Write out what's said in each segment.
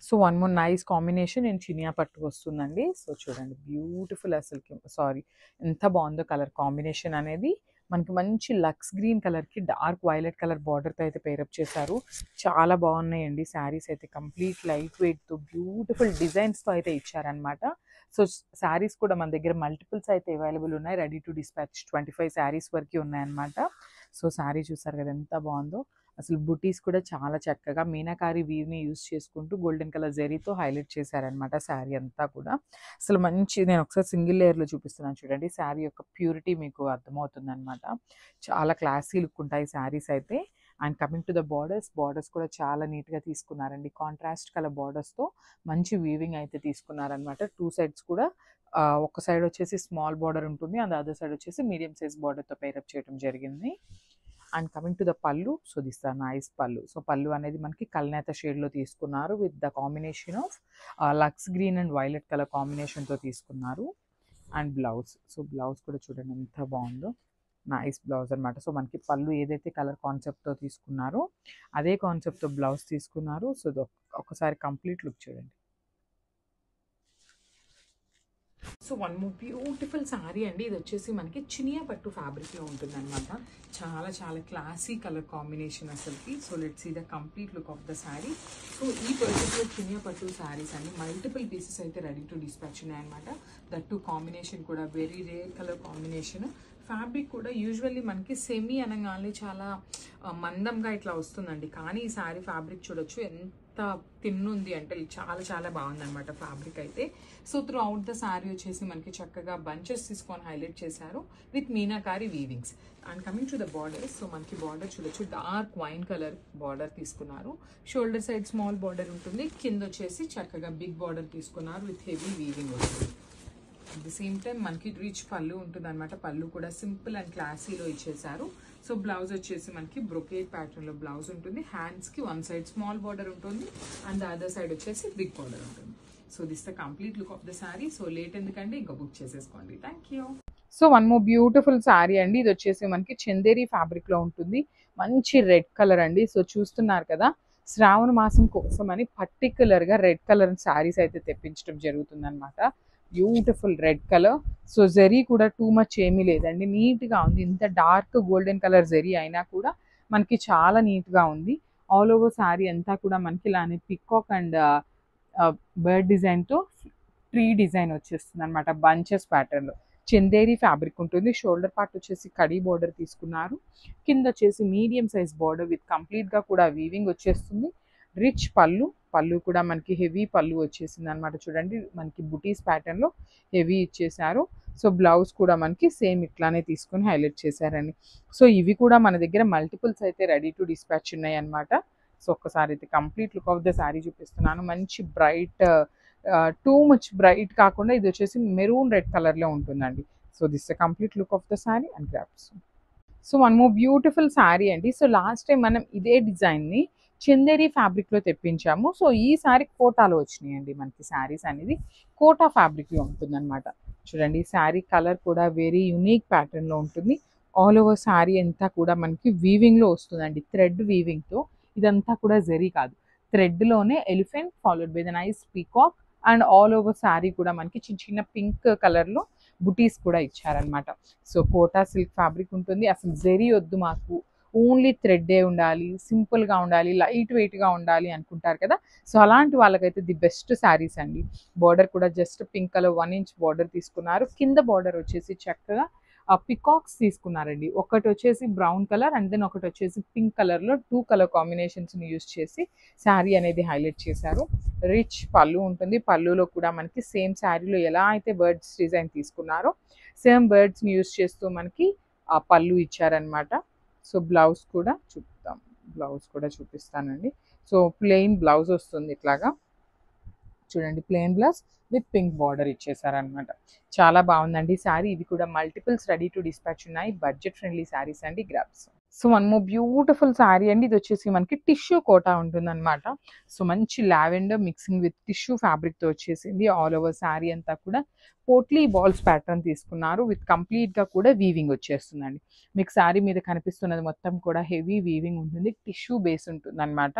So one more nice combination నేను చినియా పట్టు వస్తుందండి. సో చూడండి బ్యూటిఫుల్ అసలుకి సారీ ఎంత బాగుందో కలర్ కాంబినేషన్ అనేది. మనకి మంచి లక్స్ గ్రీన్ కలర్కి డార్క్ వైలెట్ కలర్ బార్డర్తో అయితే పేరప్ చేశారు. చాలా బాగున్నాయండి శారీస్ అయితే. కంప్లీట్ లైట్ వెయిట్తో బ్యూటిఫుల్ డిజైన్స్తో అయితే ఇచ్చారనమాట. సో శారీస్ కూడా మన దగ్గర మల్టిపుల్స్ అయితే అవైలబుల్ ఉన్నాయి. రెడీ టు డిస్పాచ్ 25 శారీస్ వరకు ఉన్నాయన్నమాట. సో శారీ చూసారు కదా ఎంత బాగుందో. అసలు బుటీస్ కూడా చాలా చక్కగా మీనాకారి వీవ్ని యూస్ చేసుకుంటూ గోల్డెన్ కలర్ జరీతో హైలైట్ చేశారనమాట శారీ అంతా కూడా. అసలు మంచి నేను ఒకసారి సింగిల్ లేయర్లో చూపిస్తున్నాను చూడండి. శారీ యొక్క ప్యూరిటీ మీకు అర్థమవుతుంది అనమాట. చాలా క్లాసీ లుక్ ఉంటాయి శారీస్ అయితే. And coming to the borders కూడా చాలా నీట్గా తీసుకున్నారండి. కాంట్రాస్ట్ కలర్ బార్డర్స్తో మంచి వీవింగ్ అయితే తీసుకున్నారనమాట. 2 సైడ్స్ కూడా ఒక సైడ్ వచ్చేసి స్మాల్ బార్డర్ ఉంటుంది, అండ్ అదర్ సైడ్ వచ్చేసి మీడియం సైజ్ బార్డర్తో పేరప్ చేయడం జరిగింది. And coming to the pallu, so this the nice pallu. So పళ్ళు అనేది మనకి కల్నేత షేడ్లో తీసుకున్నారు with the combination of lux green and violet colour కాంబినేషన్తో తీసుకున్నారు. అండ్ బ్లౌజ్, సో బ్లౌజ్ కూడా చూడండి ఎంత బాగుందో. నైస్ బ్లౌజ్ అనమాట. సో మనకి పళ్ళు ఏదైతే కలర్ కాన్సెప్ట్తో తీసుకున్నారో అదే కాన్సెప్ట్తో బ్లౌజ్ తీసుకున్నారు. సో ఒకసారి కంప్లీట్ లుక్ చూడండి. So one more beautiful sari అండి. ఇది వచ్చేసి మనకి చినియా పట్టు ఫ్యాబ్రిక్లో ఉంటుంది అనమాట. చాలా చాలా క్లాసీ కలర్ కాంబినేషన్ అసలుకి. So let's see the complete look of the sari. So ఈ పర్టికులర్ చినియా పట్టు శారీస్ అండి మల్టిపుల్ పీసెస్ అయితే రెడీ టు డిస్పాచ్ ఉన్నాయన్నమాట. దట్ టు కాంబినేషన్ కూడా very rare colour combination. Fabric కూడా యూజువల్లీ మనకి సెమీ అనగానే చాలా మందంగా ఇట్లా వస్తుందండి. కానీ ఈ శారీ ఫ్యాబ్రిక్ చూడొచ్చు ఎంత థిన్ ఉంది అంటే చాలా చాలా బాగుంది అనమాట ఫ్యాబ్రిక్ అయితే. So throughout the sari వచ్చేసి మనకి చక్కగా బంచెస్ తీసుకొని హైలైట్ చేశారు with meenakari weavings. And coming to the borders, so మనకి బార్డర్ చూడొచ్చు డార్క్ వైన్ కలర్ బార్డర్ తీసుకున్నారు. షోల్డర్ సైడ్ స్మాల్ బార్డర్ ఉంటుంది, కింద వచ్చేసి చక్కగా బిగ్ బార్డర్ తీసుకున్నారు విత్ హెవీ వీవింగ్ వస్తుంది. అట్ ది సేమ్ టైం మనకి రిచ్ పళ్ళు ఉంటుంది అనమాట. పళ్ళు కూడా సింపుల్ అండ్ క్లాసీలో ఇచ్చేసారు. సో బ్లౌజ్ వచ్చేసి మనకి బ్రొకేట్ ప్యాటర్న్లో బ్లౌజ్ ఉంటుంది. హ్యాండ్స్కి వన్ సైడ్ స్మాల్ బార్డర్ ఉంటుంది అండ్ అదర్ సైడ్ వచ్చేసి బిగ్ బార్డర్ ఉంటుంది. So this the complete look of the sari. So late ఎందుకంటే ఇంకా బుక్ చేసేసుకోండి. Thank you. So one more beautiful sari అండి. ఇది వచ్చేసి మనకి చందేరి ఫ్యాబ్రిక్లో ఉంటుంది. మంచి రెడ్ కలర్ అండి. సో చూస్తున్నారు కదా, శ్రావణ మాసం కోసం అని పర్టికులర్గా రెడ్ కలర్ శారీస్ అయితే తెప్పించడం జరుగుతుంది అనమాట. Beautiful red colour. So zari కూడా టూ మచ్ ఏమీ లేదండి, నీట్గా ఉంది. ఇంత డార్క్ గోల్డెన్ కలర్ జరీ అయినా కూడా మనకి చాలా నీట్గా ఉంది. ఆల్ ఓవర్ శారీ అంతా కూడా మనకి ఇలానే పికాక్ అండ్ బర్డ్ డిజైన్తో ట్రీ డిజైన్ వచ్చేస్తుంది అనమాట. బంచెస్ ప్యాటర్న్లో చందేరి ఫ్యాబ్రిక్ ఉంటుంది. షోల్డర్ పార్ట్ వచ్చేసి కడీ బార్డర్ తీసుకున్నారు. కింద వచ్చేసి మీడియం సైజ్ బార్డర్ విత్ కంప్లీట్గా కూడా వీవింగ్ వచ్చేస్తుంది. రిచ్ పళ్ళు, పళ్ళు కూడా మనకి హెవీ పళ్ళు వచ్చేసింది అనమాట. చూడండి మనకి బుటీస్ ప్యాటర్న్లో హెవీ ఇచ్చేసారు. సో బ్లౌజ్ కూడా మనకి సేమ్ ఇట్లానే తీసుకొని హైలైట్ చేశారండి. సో ఇవి కూడా మన దగ్గర మల్టిపుల్స్ అయితే రెడీ టు డిస్పాచ్ ఉన్నాయి అనమాట. సో ఒక్కసారి అయితే complete look of the sari చూపిస్తున్నాను. మంచి బ్రైట్, టూ మచ్ బ్రైట్ కాకుండా ఇది వచ్చేసి మెరూన్ రెడ్ కలర్లో ఉంటుందండి. So this complete look of the sari and grabs. So one more beautiful sari అండి. సో లాస్ట్ టైం మనం ఇదే డిజైన్ని చందేరి ఫ్యాబ్రిక్లో తెప్పించాము. సో ఈ శారీ కోటాలో వచ్చినాయండి మనకి. శారీస్ అనేది కోటా ఫ్యాబ్రిక్లో ఉంటుందన్నమాట. చూడండి శారీ కలర్ కూడా వెరీ యూనిక్ ప్యాటర్న్లో ఉంటుంది. ఆల్ ఓవర్ శారీ అంతా కూడా మనకి వీవింగ్లో వస్తుందండి, థ్రెడ్ వీవింగ్తో. ఇదంతా కూడా జరీ కాదు, థ్రెడ్లోనే elephant followed by the nice peacock. And all over sari కూడా మనకి చిన్న చిన్న పింక్ కలర్లో బుటీస్ కూడా ఇచ్చారనమాట. సో కోటా సిల్క్ ఫ్యాబ్రిక్ ఉంటుంది. అసలు జరీ వద్దు మాకు, ఓన్లీ థ్రెడ్డే ఉండాలి, సింపుల్గా ఉండాలి, లైట్ వెయిట్గా ఉండాలి అనుకుంటారు కదా. సో అలాంటి వాళ్ళకైతే ది బెస్ట్ శారీస్ అండి. బార్డర్ కూడా just pink colour 1 inch border తీసుకున్నారు. కింద బార్డర్ వచ్చేసి చక్కగా పికాక్స్ తీసుకున్నారండి. ఒకటి వచ్చేసి బ్రౌన్ కలర్ అండ్ దెన్ ఒకటి వచ్చేసి పింక్ కలర్లో 2 కలర్ కాంబినేషన్స్ని యూజ్ చేసి శారీ అనేది హైలైట్ చేశారు. రిచ్ పళ్ళు ఉంటుంది. పళ్ళులో కూడా మనకి సేమ్ శారీలో ఎలా అయితే బర్డ్స్ డిజైన్ తీసుకున్నారో సేమ్ బర్డ్స్ని యూజ్ చేస్తూ మనకి ఆ పళ్ళు ఇచ్చారనమాట. సో బ్లౌజ్ కూడా చూపిస్తానండి. సో ప్లెయిన్ బ్లౌజ్ వస్తుంది ఇట్లాగా. చూడండి plain blouse with pink border ఇచ్చేసారనమాట. చాలా బాగుందండి శారీ. ఇవి కూడా మల్టిపుల్స్ రెడీ టు డిస్పాచ్ ఉన్నాయి. బడ్జెట్ ఫ్రెండ్లీ శారీస్ అండి, grabs. So one more beautiful sari అండి. ఇది వచ్చేసి మనకి టిష్యూ కోటా ఉంటుందన్నమాట. సో మంచి లావెండర్ మిక్సింగ్ విత్ టిష్యూ ఫ్యాబ్రిక్తో వచ్చేసింది. ఆల్ ఓవర్ శారీ అంతా కూడా పోట్లీ బాల్స్ ప్యాటర్న్ తీసుకున్నారు విత్ కంప్లీట్గా కూడా వీవింగ్ వచ్చేస్తుందండి. మీకు శారీ మీద కనిపిస్తున్నది మొత్తం కూడా హెవీ వీవింగ్ ఉంటుంది, టిష్యూ బేస్ ఉంటుంది అనమాట.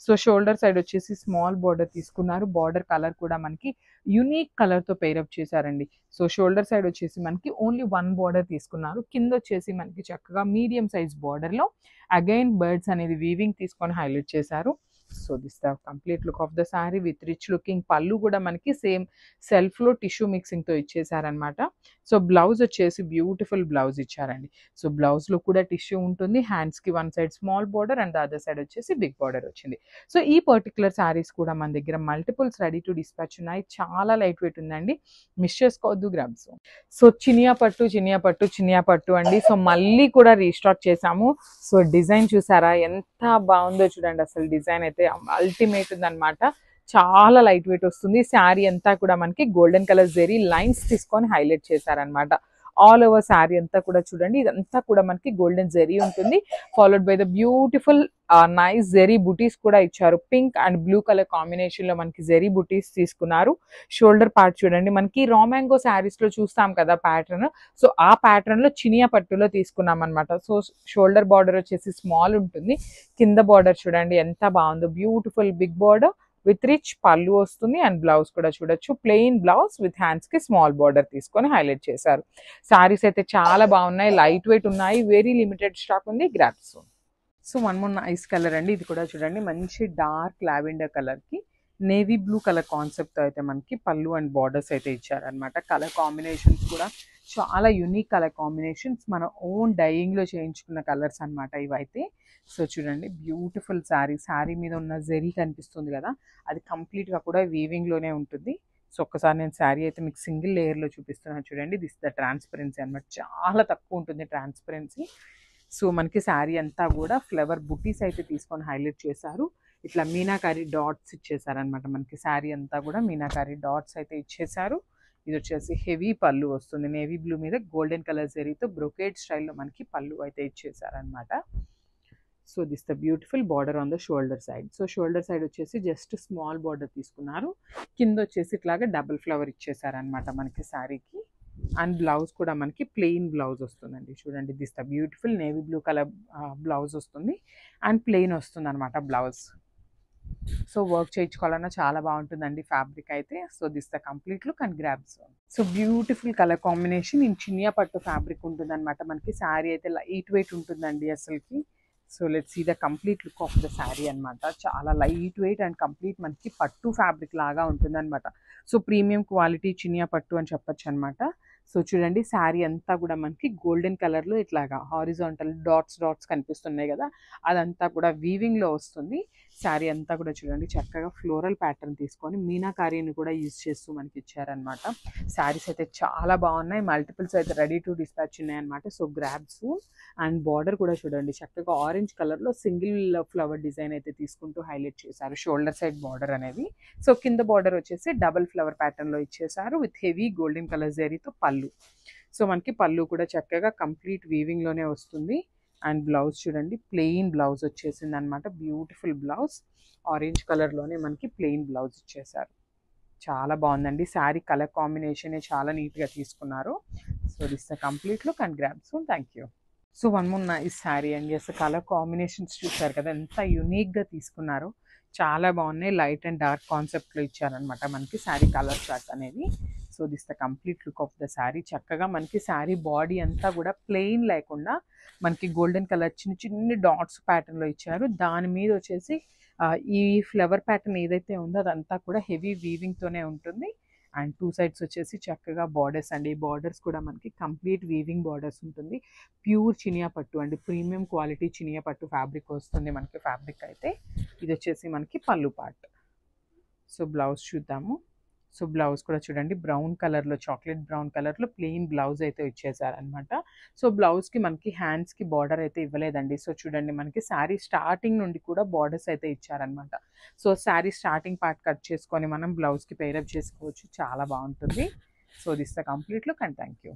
సో షోల్డర్ సైడ్ వచ్చేసి స్మాల్ బార్డర్ తీసుకున్నారు. బార్డర్ కలర్ కూడా మనకి యూనిక్ కలర్తో పేరప్ చేశారండి. సో షోల్డర్ సైడ్ వచ్చేసి మనకి ఓన్లీ 1 బార్డర్ తీసుకున్నారు. కింద వచ్చేసి మనకి చక్కగా మీడియం సైజ్ బార్డర్లో అగైన్ బర్డ్స్ అనేది వీవింగ్ తీసుకొని హైలైట్ చేశారు. So this the complete look of the sari with rich looking పళ్ళు కూడా మనకి సేమ్ సెల్ఫ్లో టిష్యూ మిక్సింగ్తో ఇచ్చేసారనమాట. సో బ్లౌజ్ వచ్చేసి బ్యూటిఫుల్ బ్లౌజ్ ఇచ్చారండి. సో బ్లౌజ్లో కూడా టిష్యూ ఉంటుంది, హ్యాండ్స్కి one side small border and the other side వచ్చేసి బిగ్ బార్డర్ వచ్చింది. సో ఈ పర్టికులర్ శారీస్ కూడా మన దగ్గర మల్టిపుల్స్ రెడీ టు డిస్పాచ్ ఉన్నాయి. చాలా లైట్ వెయిట్ ఉందండి, మిస్ చేసుకోవద్దు గ్రాబ్స్. సో చినియా పట్టు అండి. సో మళ్ళీ కూడా రీస్టాక్ చేసాము. సో డిజైన్ చూసారా ఎంత బాగుందో చూడండి, అసలు డిజైన్ అయితే అల్టిమేట్ ఉందన్నమాట. చాలా లైట్ వెయిట్ వస్తుంది. శారీ అంతా కూడా మనకి గోల్డెన్ కలర్ జెరీ లైన్స్ తీసుకొని హైలైట్ చేశారనమాట. ఆల్ ఓవర్ శారీ అంతా కూడా చూడండి, ఇదంతా కూడా మనకి గోల్డెన్ జెరీ ఉంటుంది, followed by the beautiful nice zari butis కూడా ఇచ్చారు. Pink and blue colour combination లో మనకి జెరీ బుటీస్ తీసుకున్నారు. షోల్డర్ పార్ట్ చూడండి, మనకి రా మ్యాంగో శారీస్ లో చూస్తాం కదా ప్యాటర్న్, సో ఆ ప్యాటర్న్ లో చినియా పట్టులో తీసుకున్నాం అనమాట. సో షోల్డర్ బార్డర్ వచ్చేసి స్మాల్ ఉంటుంది, కింద బార్డర్ చూడండి ఎంత బాగుందో, beautiful big border with rich pallu వస్తుంది. అండ్ బ్లౌజ్ కూడా చూడొచ్చు, ప్లెయిన్ బ్లౌజ్ విత్ హ్యాండ్స్ కి స్మాల్ బార్డర్ తీసుకొని హైలైట్ చేశారు. సారీస్ అయితే చాలా బాగున్నాయి, లైట్ వెయిట్ ఉన్నాయి, వెరీ లిమిటెడ్ స్టాక్ ఉంది, grabs. So one more nice colour అండి, ఇది కూడా చూడండి మంచి డార్క్ లావెండర్ కలర్ కి నేవీ బ్లూ కలర్ కాన్సెప్ట్ అయితే మనకి పళ్ళు అండ్ బార్డర్స్ అయితే ఇచ్చారనమాట. కలర్ కాంబినేషన్స్ కూడా చాలా యూనిక్ కలర్ కాంబినేషన్స్, మన ఓన్ డైయింగ్ లో చేయించుకున్న కలర్స్ అనమాట ఇవైతే. సో చూడండి బ్యూటిఫుల్ శారీ మీద ఉన్న జెరీ కనిపిస్తుంది కదా, అది కంప్లీట్ గా కూడా వీవింగ్ లోనే ఉంటుంది. సో ఒక్కసారి నేను శారీ అయితే మీకు సింగిల్ లేయర్ లో చూపిస్తున్నాను చూడండి. దిస్ ద ట్రాన్స్పరెన్సీ అనమాట, చాలా తక్కువ ఉంటుంది ట్రాన్స్పరెన్సీ. సో మనకి శారీ అంతా కూడా ఫ్లవర్ బుటీస్ అయితే తీసుకొని హైలైట్ చేశారు. ఇట్లా మీనాకారి డాట్స్ ఇచ్చేసారనమాట. మనకి శారీ అంతా కూడా మీనాకారి డాట్స్ అయితే ఇచ్చేసారు. ఇది వచ్చేసి హెవీ పళ్ళు వస్తుంది, నేవీ బ్లూ మీద గోల్డెన్ కలర్ జరీతో బ్రొకేడ్ స్టైల్లో మనకి పళ్ళు అయితే ఇచ్చేసారనమాట. So this the beautiful border on the shoulder side. So shoulder side వచ్చేసి జస్ట్ స్మాల్ బార్డర్ తీసుకున్నారు, కింద వచ్చేసి ఇట్లాగా డబుల్ ఫ్లవర్ ఇచ్చేసారనమాట మనకి శారీకి. అండ్ బ్లౌజ్ కూడా మనకి ప్లెయిన్ బ్లౌజ్ వస్తుందండి. చూడండి this the beautiful navy blue colour blouse వస్తుంది అండ్ ప్లెయిన్ వస్తుంది అనమాట బ్లౌజ్. సో వర్క్ చేయించుకోవాలన్నా చాలా బాగుంటుందండి ఫ్యాబ్రిక్ అయితే. So this the complete look and grabs. So beautiful colour combination in Chiniya పట్టు ఫ్యాబ్రిక్ ఉంటుంది అనమాట మనకి. శారీ అయితే లైట్ వెయిట్ ఉంటుందండి అసలుకి. So let's see the complete look of the sari అనమాట. చాలా లైట్ వెయిట్ అండ్ కంప్లీట్ మనకి పట్టు ఫ్యాబ్రిక్ లాగా ఉంటుంది అనమాట. సో ప్రీమియం క్వాలిటీ చినియా పట్టు అని చెప్పొచ్చు అనమాట. సో చూడండి శారీ అంతా కూడా మనకి గోల్డెన్ కలర్లో ఇట్లాగా హారిజాంటల్ డాట్స్ కనిపిస్తున్నాయి కదా, అదంతా కూడా వీవింగ్లో వస్తుంది. శారీ అంతా కూడా చూడండి చక్కగా ఫ్లోరల్ ప్యాటర్న్ తీసుకొని మీనాకారీని కూడా యూజ్ చేస్తూ మనకి ఇచ్చారనమాట. శారీస్ అయితే చాలా బాగున్నాయి, మల్టిపుల్స్ అయితే రెడీ టు డిస్పాచ్ ఉన్నాయన్నమాట. సో గ్రాబ్స్ అండ్ బార్డర్ కూడా చూడండి చక్కగా ఆరెంజ్ కలర్లో సింగిల్ ఫ్లవర్ డిజైన్ అయితే తీసుకుంటూ హైలైట్ చేశారు షోల్డర్ సైడ్ బార్డర్ అనేది. సో కింద బార్డర్ వచ్చేసి డబల్ ఫ్లవర్ ప్యాటర్న్లో ఇచ్చేసారు విత్ హెవీ గోల్డెన్ కలర్ జరీతో పళ్ళు. సో మనకి పళ్ళు కూడా చక్కగా కంప్లీట్ వీవింగ్లోనే వస్తుంది. అండ్ బ్లౌజ్ చూడండి ప్లెయిన్ బ్లౌజ్ వచ్చేసింది అనమాట, బ్యూటిఫుల్ బ్లౌజ్. ఆరెంజ్ కలర్లోనే మనకి ప్లెయిన్ బ్లౌజ్ ఇచ్చేసారు. చాలా బాగుందండి, శారీ కలర్ కాంబినేషన్ చాలా నీట్గా తీసుకున్నారు. So this the complete look and grabs. Thank you. So one more nice sari అండి. అసలు కలర్ కాంబినేషన్స్ చూసారు కదా ఎంత యూనిక్గా తీసుకున్నారో, చాలా బాగున్నాయి. లైట్ అండ్ డార్క్ కాన్సెప్ట్లో ఇచ్చారనమాట మనకి శారీ కలర్ చార్ట్ అనేది. So this the complete look of the sari. చక్కగా మనకి శారీ బాడీ అంతా కూడా ప్లెయిన్ లేకుండా మనకి గోల్డెన్ కలర్ చిన్న చిన్న డాట్స్ ప్యాటర్న్లో ఇచ్చారు. దాని మీద వచ్చేసి ఈ ఫ్లవర్ ప్యాటర్న్ ఏదైతే ఉందో అదంతా కూడా హెవీ వీవింగ్తోనే ఉంటుంది. అండ్ టూ సైడ్స్ వచ్చేసి చక్కగా బార్డర్స్ అండి. ఈ బార్డర్స్ కూడా మనకి కంప్లీట్ వీవింగ్ బార్డర్స్ ఉంటుంది. ప్యూర్ చినియా పట్టు అండి, ప్రీమియం క్వాలిటీ చినియా పట్టు ఫ్యాబ్రిక్ వస్తుంది మనకి. ఫ్యాబ్రిక్ అయితే ఇది వచ్చేసి మనకి పళ్ళు పార్ట్. సో బ్లౌజ్ చూద్దాము. సో బ్లౌజ్ కూడా చూడండి బ్రౌన్ కలర్లో, చాక్లెట్ బ్రౌన్ కలర్లో ప్లెయిన్ బ్లౌజ్ అయితే ఇచ్చేసారనమాట. సో బ్లౌజ్కి మనకి హ్యాండ్స్కి బార్డర్ అయితే ఇవ్వలేదండి. సో చూడండి మనకి శారీ స్టార్టింగ్ నుండి కూడా బార్డర్స్ అయితే ఇచ్చారనమాట. So sari starting part cut చేసుకొని మనం బ్లౌజ్కి పేరప్ చేసుకోవచ్చు, చాలా బాగుంటుంది. So this the complete look and thank you.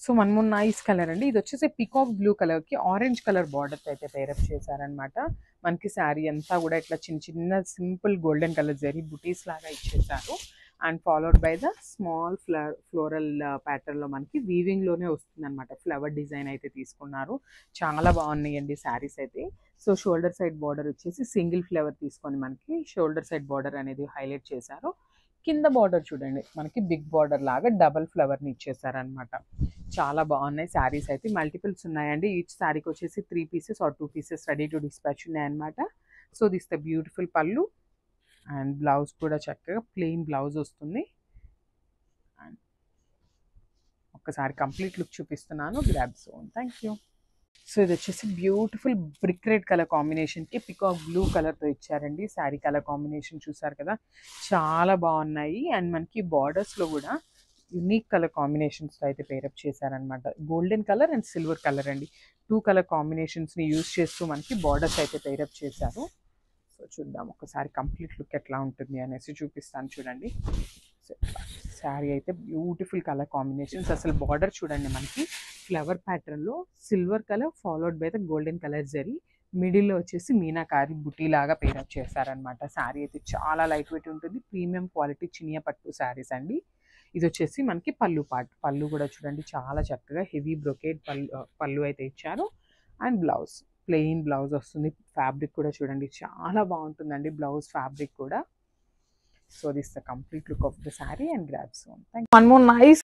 So one more nice colour అండి, ఇది వచ్చేసి పికాక్ బ్లూ కలర్కి ఆరెంజ్ కలర్ బార్డర్ అయితే పేరప్ చేశారనమాట. మనకి శారీ అంతా కూడా ఇట్లా చిన్న చిన్న సింపుల్ గోల్డెన్ కలర్ జరీ బుటీస్ లాగా ఇచ్చేసారు. And followed by the small floral ప్యాటర్న్లో మనకి వీవింగ్లోనే వస్తుంది అనమాట. ఫ్లవర్ డిజైన్ అయితే తీసుకున్నారు. చాలా బాగున్నాయండి శారీస్ అయితే. సో షోల్డర్ సైడ్ బార్డర్ వచ్చేసి సింగిల్ ఫ్లవర్ తీసుకొని మనకి షోల్డర్ సైడ్ బార్డర్ అనేది హైలైట్ చేశారు. కింద బార్డర్ చూడండి మనకి బిగ్ బార్డర్ లాగా డబల్ ఫ్లవర్ని ఇచ్చేసారనమాట. చాలా బాగున్నాయి శారీస్ అయితే. మల్టిపుల్స్ ఉన్నాయండి. ఈచ్ శారీకి వచ్చేసి 3 pieces or 2 pieces ready to dispatch ఉన్నాయన్నమాట. So this the beautiful pallu and blouse కూడా చక్కగా ప్లెయిన్ బ్లౌజ్ వస్తుంది. అండ్ ఒక్కసారి కంప్లీట్ లుక్ చూపిస్తున్నాను. Grab zone. Thank you. So ఇది వచ్చేసి బ్యూటిఫుల్ బ్రిక్ రెడ్ కలర్ కాంబినేషన్కి పికాక్ బ్లూ కలర్తో ఇచ్చారండి. శారీ కలర్ కాంబినేషన్ చూసారు కదా, చాలా బాగున్నాయి. అండ్ మనకి బార్డర్స్లో కూడా యూనిక్ కలర్ కాంబినేషన్స్తో అయితే పేరప్ చేశారనమాట. Golden colour and silver colour అండి. 2 కలర్ కాంబినేషన్స్ని యూజ్ చేస్తూ మనకి బార్డర్స్ అయితే పేరప్ చేశారు. సో చూద్దాం ఒకసారి కంప్లీట్ లుక్ ఎట్లా ఉంటుంది అనేసి చూపిస్తాను చూడండి. శారీ అయితే బ్యూటిఫుల్ కలర్ కాంబినేషన్స్. అసలు బార్డర్ చూడండి మనకి ఫ్లవర్ ప్యాటర్న్లో silver colour followed by the golden colour zari, మిడిల్లో వచ్చేసి మీనాకారి బుటీ లాగా పేరప్ చేశారనమాట. శారీ అయితే చాలా లైట్ వెయిట్ ఉంటుంది. ప్రీమియం క్వాలిటీ చినియా పట్టు శారీస్ అండి. ఇది వచ్చేసి మనకి పళ్ళు పార్ట్. పళ్ళు కూడా చూడండి చాలా చక్కగా హెవీ బ్రొకేడ్ పళ్ళు అయితే ఇచ్చారు. అండ్ బ్లౌజ్ ప్లెయిన్ బ్లౌజ్ వస్తుంది. ఫ్యాబ్రిక్ కూడా చూడండి చాలా బాగుంటుందండి బ్లౌజ్ ఫ్యాబ్రిక్ కూడా. So this is the complete look of the saree and grab zone. Thank you. One more nice